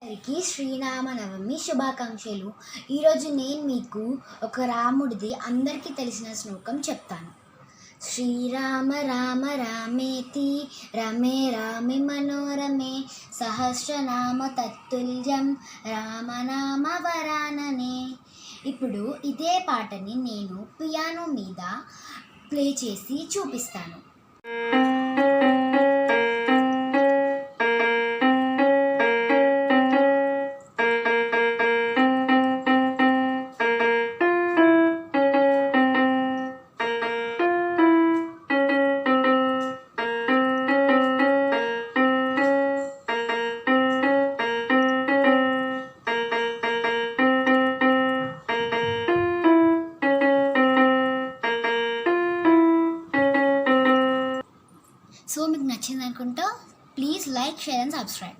అందరికీ శ్రీరామనవమి శుభాకాంక్షలు. ఈరోజు నేను మీకు ఒక రాముడిది అందరికీ తెలిసిన శ్లోకం చెప్తాను. శ్రీరామ రామ రామేతి రమే రామే మనోరమే సహస్రనామ తత్తుల్యం రామనామ వరాననే. ఇప్పుడు ఇదే పాటని నేను పియానో మీద ప్లే చేసి చూపిస్తాను. సో మీకు నచ్చింది అనుకుంటా. Please like, share and subscribe.